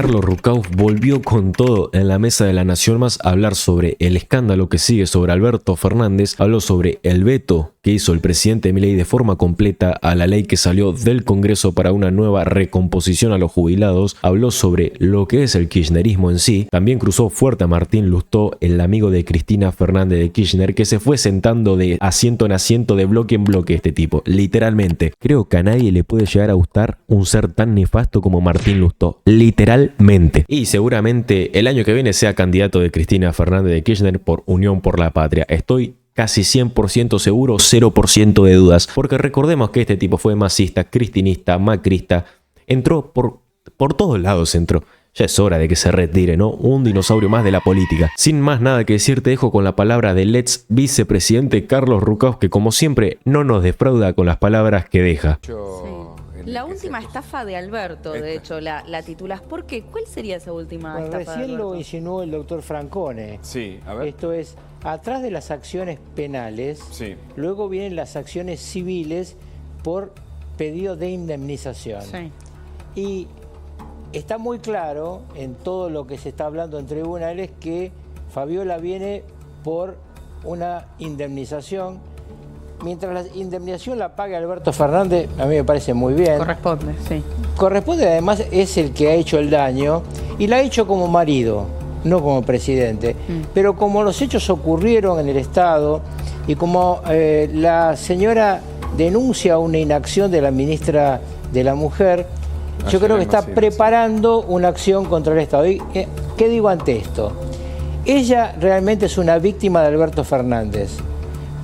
Carlos Rucauf volvió con todo en la mesa de La Nación Más a hablar sobre el escándalo que sigue sobre Alberto Fernández, habló sobre el veto que hizo el presidente Milei de forma completa a la ley que salió del Congreso para una nueva recomposición a los jubilados, habló sobre lo que es el kirchnerismo en sí, también cruzó fuerte a Martín Lustó, el amigo de Cristina Fernández de Kirchner, que se fue sentando de asiento en asiento, de bloque en bloque este tipo, literalmente. Creo que a nadie le puede llegar a gustar un ser tan nefasto como Martín Lustó, literalmente. Y seguramente el año que viene sea candidato de Cristina Fernández de Kirchner por Unión por la Patria. Estoy casi 100% seguro, 0% de dudas, porque recordemos que este tipo fue masista, cristinista, macrista, entró por todos lados entró. Ya es hora de que se retire, ¿no? Un dinosaurio más de la política. Sin más nada que decir, te dejo con la palabra del ex vicepresidente Carlos Rucauf, que como siempre no nos defrauda con las palabras que deja. Sí. La última estafa de Alberto, de hecho, la titulás. ¿Por qué? ¿Cuál sería esa última estafa de Recién Alberto? lo insinuó el doctor Francone. Sí, a ver. Esto es, atrás de las acciones penales, Sí. luego vienen las acciones civiles por pedido de indemnización. Sí. Y está muy claro en todo lo que se está hablando en tribunales que Fabiola viene por una indemnización. Mientras la indemnización la pague Alberto Fernández, a mí me parece muy bien. Corresponde, sí. Corresponde, además, es el que ha hecho el daño y la ha hecho como marido, no como presidente. Pero como los hechos ocurrieron en el Estado y como la señora denuncia una inacción de la ministra de la Mujer, yo creo que está preparando una acción contra el Estado. ¿Y qué digo ante esto? Ella realmente es una víctima de Alberto Fernández,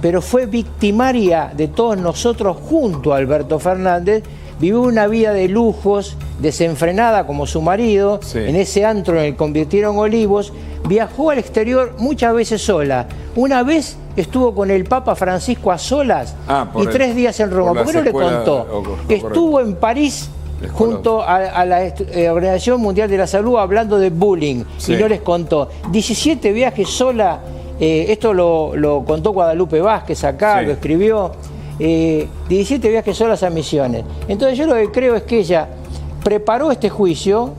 pero fue victimaria de todos nosotros junto a Alberto Fernández. Vivió una vida de lujos, desenfrenada como su marido, sí. En ese antro en el que convirtieron Olivos. Viajó al exterior muchas veces sola. Una vez estuvo con el Papa Francisco a solas y 3 días en Roma. ¿Por qué no le contó? Estuvo en París junto a la Organización Mundial de la Salud hablando de bullying, sí. Y no les contó. 17 viajes sola. Esto lo contó Guadalupe Vázquez acá, sí. Lo escribió. 17 viajes solas a Misiones. Entonces yo lo que creo es que ella preparó este juicio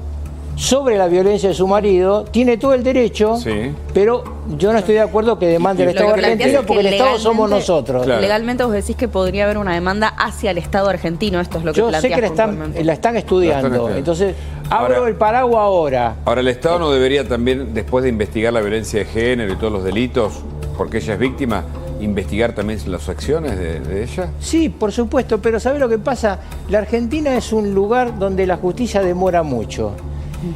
sobre la violencia de su marido, tiene todo el derecho, sí. Pero yo no estoy de acuerdo que demande el Estado argentino, porque el Estado somos nosotros. Claro. Legalmente vos decís que podría haber una demanda hacia el Estado argentino, esto es lo que yo sé que la están estudiando, entonces abro el paraguas ahora. Ahora, ¿el Estado no debería también, después de investigar la violencia de género y todos los delitos, porque ella es víctima, investigar también las acciones de ella? Sí, por supuesto, pero ¿sabés lo que pasa? La Argentina es un lugar donde la justicia demora mucho.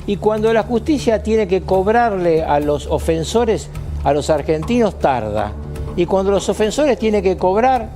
Y cuando la justicia tiene que cobrarle a los ofensores, a los argentinos, tarda. Y cuando los ofensores tienen que cobrar,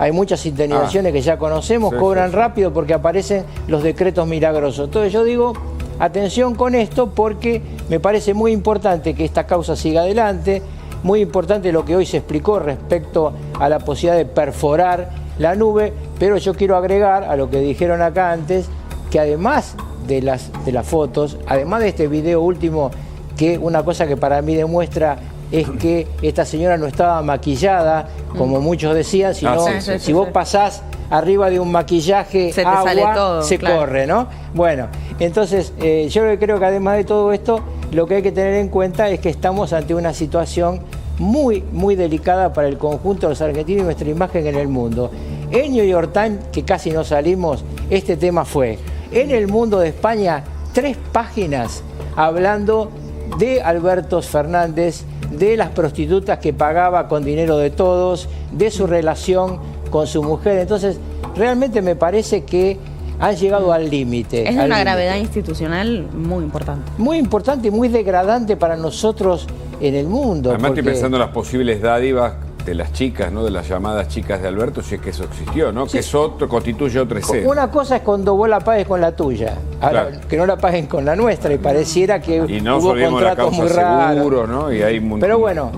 hay muchas indemnizaciones que ya conocemos, sí, cobran rápido porque aparecen los decretos milagrosos. Entonces yo digo, atención con esto, porque me parece muy importante que esta causa siga adelante, muy importante lo que hoy se explicó respecto a la posibilidad de perforar la nube, pero yo quiero agregar a lo que dijeron acá antes, que además de las fotos, además de este video último, que una cosa que para mí demuestra es que esta señora no estaba maquillada, como muchos decían, sino si vos pasás arriba de un maquillaje, se te agua, sale todo, se corre, ¿no? Bueno, entonces yo creo que además de todo esto, lo que hay que tener en cuenta es que estamos ante una situación muy, muy delicada para el conjunto de los argentinos y nuestra imagen en el mundo. En New York Times, que casi no salimos, este tema fue. En El Mundo de España, 3 páginas hablando de Alberto Fernández, de las prostitutas que pagaba con dinero de todos, de su relación con su mujer. Entonces, realmente me parece que han llegado al límite. Es de una gravedad institucional muy importante. Muy importante y muy degradante para nosotros en el mundo. Además, estoy pensando en las posibles dádivas de las chicas, ¿no? De las llamadas chicas de Alberto, si es que eso existió, ¿no? Sí. Que eso constituye otra escena. Una cosa es cuando vos la pagues con la tuya, ahora, claro, que no la paguen con la nuestra, y pareciera que y no hubo contratos muy raros, ¿no? Y hay pero bueno.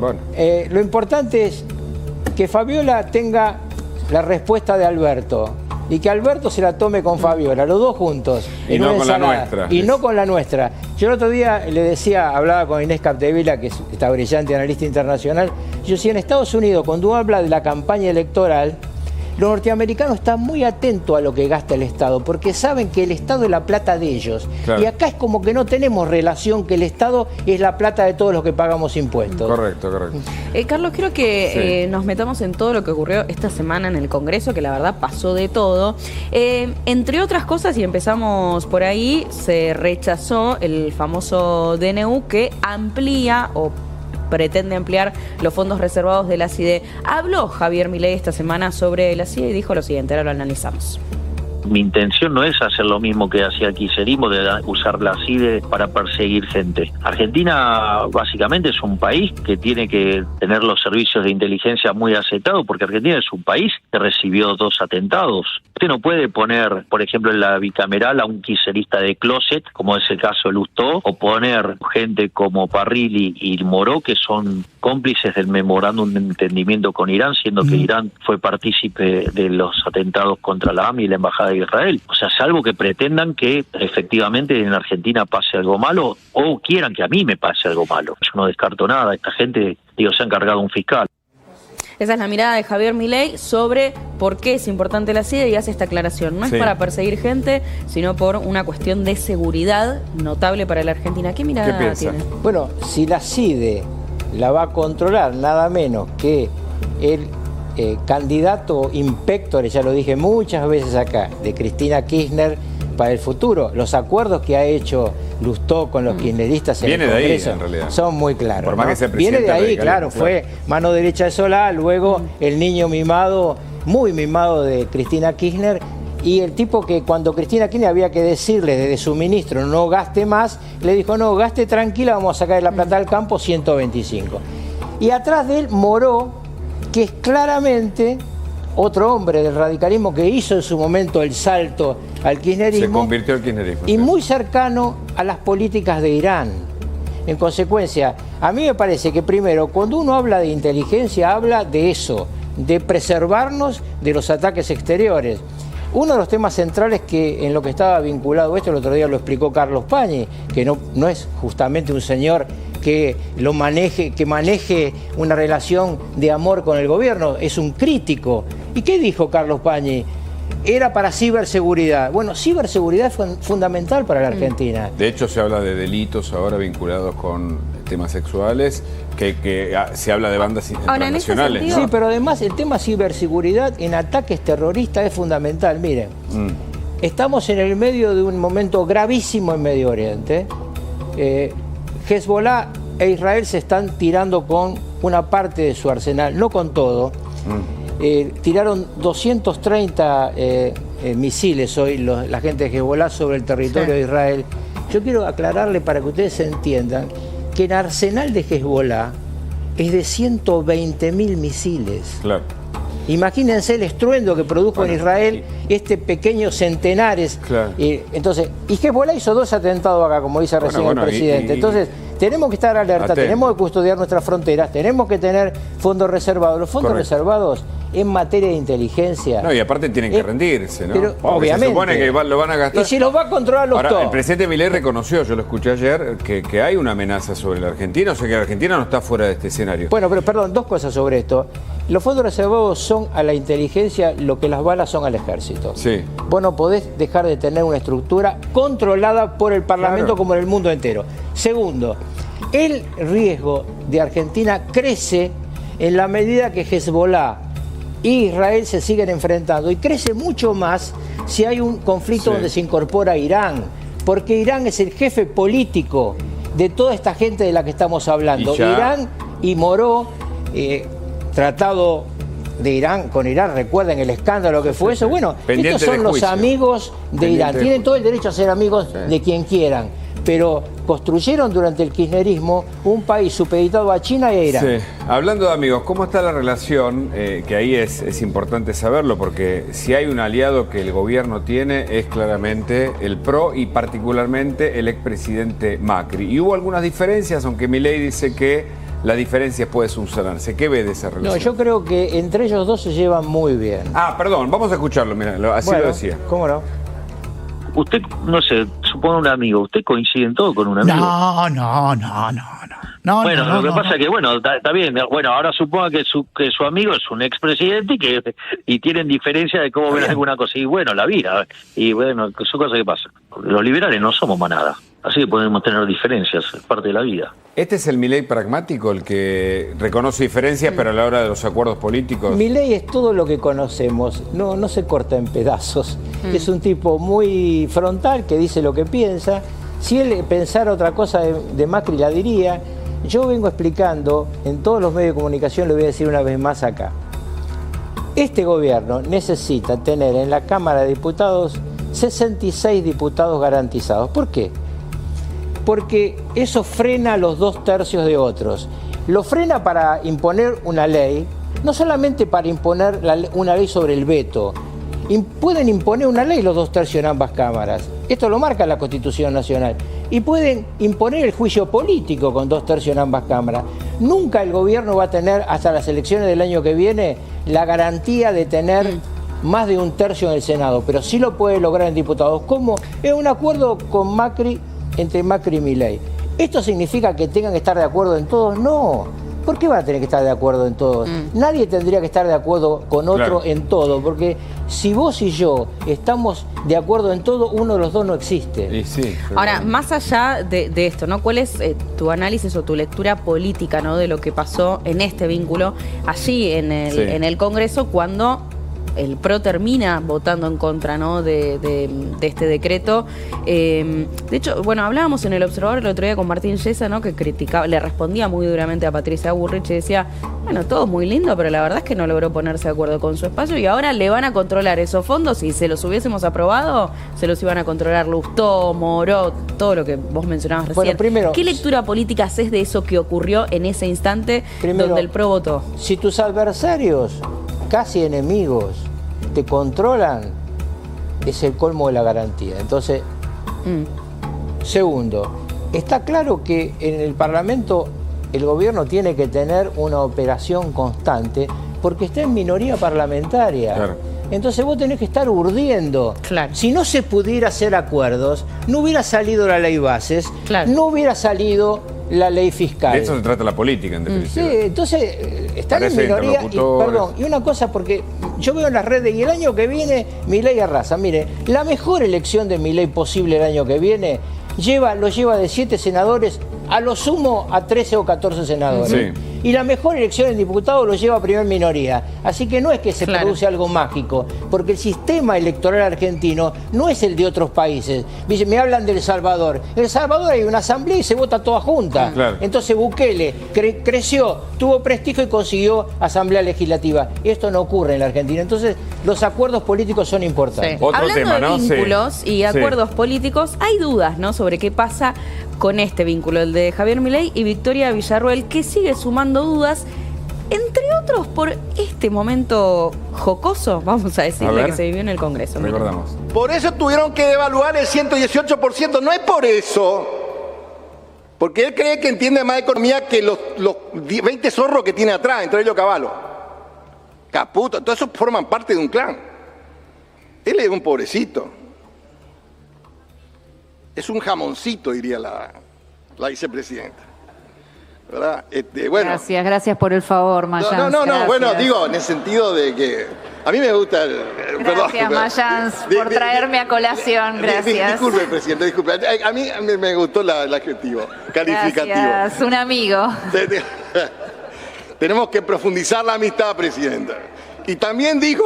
Lo importante es que Fabiola tenga la respuesta de Alberto y que Alberto se la tome con Fabiola, los dos juntos, y en no una con ensalada, la nuestra. Y no con la nuestra. Yo el otro día le decía, hablaba con Inés Capdevila, que es esta brillante analista internacional, yo decía, en Estados Unidos, cuando uno habla de la campaña electoral, los norteamericanos están muy atentos a lo que gasta el Estado, porque saben que el Estado es la plata de ellos. Claro. Y acá es como que no tenemos relación, que el Estado es la plata de todos los que pagamos impuestos. Correcto, correcto. Carlos, quiero que nos metamos en todo lo que ocurrió esta semana en el Congreso, que la verdad pasó de todo. Entre otras cosas, y empezamos por ahí, se rechazó el famoso DNU que amplía o pretende ampliar los fondos reservados de la CIDE. Habló Javier Milei esta semana sobre la CIDE y dijo lo siguiente, ahora lo analizamos. Mi intención no es hacer lo mismo que hacía el kirchnerismo, de usar la CIDE para perseguir gente. Argentina básicamente es un país que tiene que tener los servicios de inteligencia muy aceptados, porque Argentina es un país que recibió 2 atentados. Usted no puede poner, por ejemplo, en la bicameral a un kirchnerista de closet, como es el caso de Lustó, o poner gente como Parrilli y Moró, que son cómplices del memorándum de entendimiento con Irán, siendo que Irán fue partícipe de los atentados contra la AMI y la Embajada de Israel. O sea, salvo que pretendan que efectivamente en Argentina pase algo malo o quieran que a mí me pase algo malo. Yo no descarto nada. Esta gente, se han cargado un fiscal. Esa es la mirada de Javier Milei sobre por qué es importante la CIDE y hace esta aclaración. No es para perseguir gente, sino por una cuestión de seguridad notable para la Argentina. ¿Qué mirada tiene? Bueno, si la CIDE la va a controlar nada menos que el candidato inspector, ya lo dije muchas veces acá, de Cristina Kirchner para el futuro. Los acuerdos que ha hecho Lustó con los kirchneristas en el Congreso son muy claros. Por más que sea viene de ahí, radical, claro, fue mano derecha de Solá, luego el niño mimado, muy mimado de Cristina Kirchner, y el tipo que cuando Cristina Kirchner había que decirle desde su ministro no gaste más, le dijo no, gaste tranquila, vamos a sacar la plata del campo, 125. Y atrás de él Moró, que es claramente otro hombre del radicalismo que hizo en su momento el salto al kirchnerismo. Se convirtió al kirchnerismo. Y muy cercano a las políticas de Irán. En consecuencia, a mí me parece que primero, cuando uno habla de inteligencia, habla de eso, de preservarnos de los ataques exteriores. Uno de los temas centrales que en lo que estaba vinculado esto, el otro día lo explicó Carlos Pañi, que no es justamente un señor que maneje una relación de amor con el gobierno, es un crítico. ¿Y qué dijo Carlos Pañi? Era para ciberseguridad. Bueno, ciberseguridad es fundamental para la Argentina. De hecho, se habla de delitos ahora vinculados con temas sexuales, que se habla de bandas internacionales. Sí, pero además el tema ciberseguridad en ataques terroristas es fundamental. Miren, estamos en el medio de un momento gravísimo en Medio Oriente. Hezbollah e Israel se están tirando con una parte de su arsenal, no con todo. Tiraron 230 misiles hoy la gente de Hezbollah sobre el territorio de Israel. Yo quiero aclararle para que ustedes entiendan que el arsenal de Hezbollah es de 120.000 misiles. Claro. Imagínense el estruendo que produjo en Israel este pequeño centenares. Claro. Entonces, y Hezbollah hizo 2 atentados acá, como dice recién el presidente. Entonces, tenemos que estar alerta, tenemos que custodiar nuestras fronteras, tenemos que tener fondos reservados. Los fondos reservados en materia de inteligencia. No, y aparte tienen que rendirse, ¿no? Pero, porque obviamente. se supone que lo van a gastar. Y si los va a controlar los Ahora, todos. el presidente Milei reconoció, yo lo escuché ayer, que hay una amenaza sobre la Argentina, o sea que la Argentina no está fuera de este escenario. Bueno, pero perdón, 2 cosas sobre esto. Los fondos reservados son a la inteligencia lo que las balas son al ejército. Sí. Vos no podés dejar de tener una estructura controlada por el Parlamento como en el mundo entero. Segundo, el riesgo de Argentina crece en la medida que Hezbollah y Israel se siguen enfrentando, y crece mucho más si hay un conflicto donde se incorpora Irán, porque Irán es el jefe político de toda esta gente de la que estamos hablando. Irán y Moró, tratado de Irán con Irán, recuerden el escándalo que fue eso. Bueno, estos son los amigos de Irán, tienen todo el derecho a ser amigos de quien quieran, pero construyeron durante el kirchnerismo un país supeditado a China y a Irán. Sí. Hablando de amigos, ¿cómo está la relación? Que ahí es importante saberlo, porque si hay un aliado que el gobierno tiene es claramente el PRO y particularmente el expresidente Macri. Y hubo algunas diferencias, aunque Milei dice que las diferencias pueden subsanarse. ¿Qué ve de esa relación? No, yo creo que entre ellos dos se llevan muy bien. Ah, perdón, vamos a escucharlo, mira, así lo decía. ¿Cómo no? Usted, no sé, supone un amigo, ¿usted coincide en todo con un amigo? No. Lo que pasa es que, está bien. Bueno, ahora suponga que su amigo es un expresidente y tienen diferencia de cómo ven alguna cosa. Y bueno, la vida. Y bueno, son cosas que pasan. Los liberales no somos manada. Así que podemos tener diferencias, es parte de la vida. ¿Este es el Milei pragmático, el que reconoce diferencias, pero a la hora de los acuerdos políticos? Milei es todo lo que conocemos, no se corta en pedazos. Es un tipo muy frontal, que dice lo que piensa. Si él pensara otra cosa de Macri, la diría. Yo vengo explicando en todos los medios de comunicación, lo voy a decir una vez más acá. Este gobierno necesita tener en la Cámara de Diputados 66 diputados garantizados. ¿Por qué? Porque eso frena a los 2/3 de otros. Lo frena para imponer una ley, no solamente para imponer una ley sobre el veto. Pueden imponer una ley los 2/3 en ambas cámaras. Esto lo marca la Constitución Nacional. Y pueden imponer el juicio político con 2/3 en ambas cámaras. Nunca el gobierno va a tener, hasta las elecciones del año que viene, la garantía de tener más de 1/3 en el Senado, pero sí lo puede lograr en diputados. ¿Cómo? Es un acuerdo con Macri, entre Macri y Milei. ¿Esto significa que tengan que estar de acuerdo en todos? No. ¿Por qué van a tener que estar de acuerdo en todos? Nadie tendría que estar de acuerdo con otro en todo, porque si vos y yo estamos de acuerdo en todo, uno de los dos no existe. Y sí, ahora, más allá de esto, ¿no? ¿Cuál es tu análisis o tu lectura política, ¿no? de lo que pasó en este vínculo allí en el Congreso cuando el PRO termina votando en contra, ¿no? de este decreto? De hecho, hablábamos en El Observador el otro día con Martín Yesa, ¿no? que criticaba, le respondía muy duramente a Patricia Bullrich y decía, todo muy lindo, pero la verdad es que no logró ponerse de acuerdo con su espacio y ahora le van a controlar esos fondos. Si se los hubiésemos aprobado, se los iban a controlar Lustó, Moró, todo lo que vos mencionabas recién. Bueno, primero, ¿qué lectura política haces de eso que ocurrió en ese instante donde el PRO votó? Si tus adversarios, casi enemigos, te controlan, es el colmo de la garantía. Entonces, segundo, está claro que en el Parlamento el gobierno tiene que tener una operación constante porque está en minoría parlamentaria. Claro. Entonces vos tenés que estar urdiendo. Claro. Si no se pudiera hacer acuerdos, no hubiera salido la ley bases, no hubiera salido la ley fiscal. De eso se trata la política, en definitiva. Sí, entonces están en minoría. Y una cosa, porque yo veo en las redes, y el año que viene Milei arrasa. Mire, la mejor elección de Milei posible el año que viene lo lleva de 7 senadores a lo sumo a 13 o 14 senadores. Sí. Y la mejor elección en diputados lo lleva a primer minoría. Así que no es que se produce algo mágico, porque el sistema electoral argentino no es el de otros países. Me hablan de El Salvador. En El Salvador hay una asamblea y se vota toda junta. Claro. Entonces Bukele creció, tuvo prestigio y consiguió asamblea legislativa. Esto no ocurre en la Argentina. Entonces los acuerdos políticos son importantes. Sí. Hablando de vínculos y acuerdos políticos, hay dudas, ¿no? sobre qué pasa con este vínculo, el de Javier Milei y Victoria Villarruel, que sigue sumando dudas, entre otros por este momento jocoso, vamos a decirle, que se vivió en el Congreso. Recordamos. Por eso tuvieron que devaluar el 118%, no es por eso. Porque él cree que entiende más de economía que los 20 zorros que tiene atrás, entre ellos Caballo. Caputo, todos esos forman parte de un clan. Él es un pobrecito. Es un jamoncito, diría la vicepresidenta. ¿Verdad? Bueno. Gracias por el favor, Mayans. No, bueno, digo, en el sentido de que a mí me gusta Gracias, Mayans, por traerme a colación, gracias. Disculpe, presidente, disculpe. A mí me gustó el adjetivo calificativo. Gracias, un amigo. Tenemos que profundizar la amistad, presidenta. Y también digo,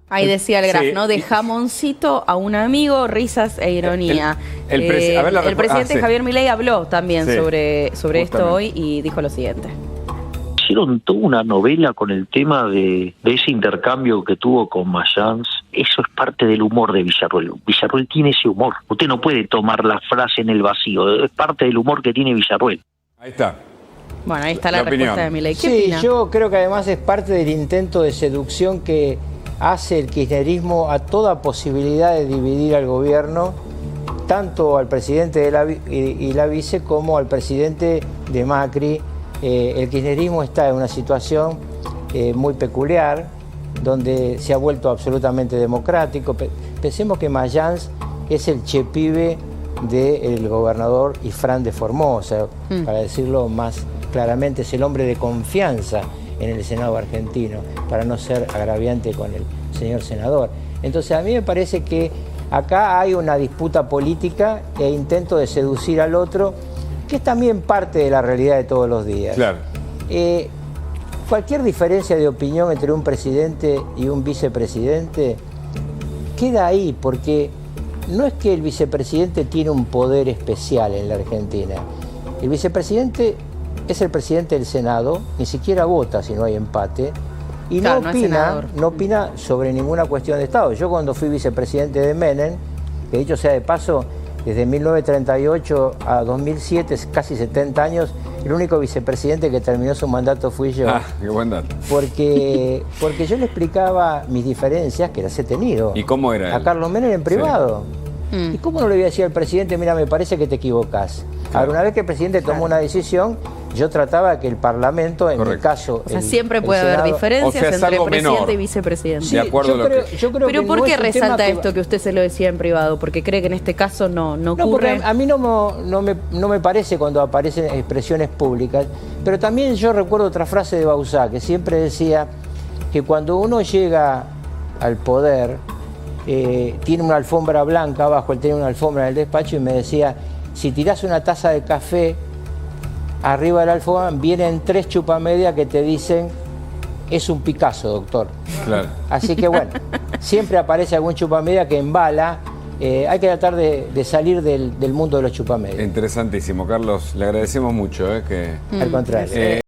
ahí decía el graf, ¿no? De jamoncito a un amigo, risas e ironía. El presidente Javier Milei habló también sobre esto hoy y dijo lo siguiente. Hicieron toda una novela con el tema de ese intercambio que tuvo con Mayans. Eso es parte del humor de Villarruel. Villarruel tiene ese humor. Usted no puede tomar la frase en el vacío. Es parte del humor que tiene Villarruel. Ahí está. Bueno, ahí está la respuesta de Milei. ¿Qué opina? Yo creo que además es parte del intento de seducción que hace el kirchnerismo a toda posibilidad de dividir al gobierno, tanto al presidente y la vice como al presidente de Macri. El kirchnerismo está en una situación muy peculiar, donde se ha vuelto absolutamente democrático. Pensemos que Mayans es el chepibe del gobernador Ifrán de Formosa, para decirlo más claramente, es el hombre de confianza en el Senado argentino, para no ser agraviante con el señor senador. Entonces a mí me parece que acá hay una disputa política e intento de seducir al otro, que es también parte de la realidad de todos los días. Claro. Cualquier diferencia de opinión entre un presidente y un vicepresidente queda ahí, porque no es que el vicepresidente tiene un poder especial en la Argentina. El vicepresidente es el presidente del Senado, ni siquiera vota si no hay empate, y claro, no opina sobre ninguna cuestión de Estado. Yo cuando fui vicepresidente de Menem, que dicho sea de paso, desde 1938 a 2007, casi 70 años, el único vicepresidente que terminó su mandato fui yo. Ah, qué buen dato. Porque yo le explicaba mis diferencias, que las he tenido. ¿Y cómo era a él? Carlos Menem en privado. Sí. ¿Y cómo no le voy a decir al presidente, mira, me parece que te equivocás? Ahora, una vez que el presidente tomó una decisión, yo trataba que el Parlamento, en mi caso... O sea, siempre puede haber diferencias o sea, es entre algo presidente menor. y vicepresidente. De acuerdo a lo que... yo creo Pero que ¿por no qué es un tema resalta esto que usted se lo decía en privado? ¿Porque cree que en este caso no ocurre? No, porque a mí no me parece cuando aparecen expresiones públicas, pero también yo recuerdo otra frase de Bauzá, que siempre decía que cuando uno llega al poder, tiene una alfombra blanca abajo, él tenía una alfombra en el despacho y me decía, si tirás una taza de café arriba de la alfombra, vienen 3 chupamedias que te dicen, es un Picasso, doctor. Claro. Así que bueno, siempre aparece algún chupamedia que embala. Hay que tratar de salir del mundo de los chupamedias. Interesantísimo, Carlos. Le agradecemos mucho. Al contrario.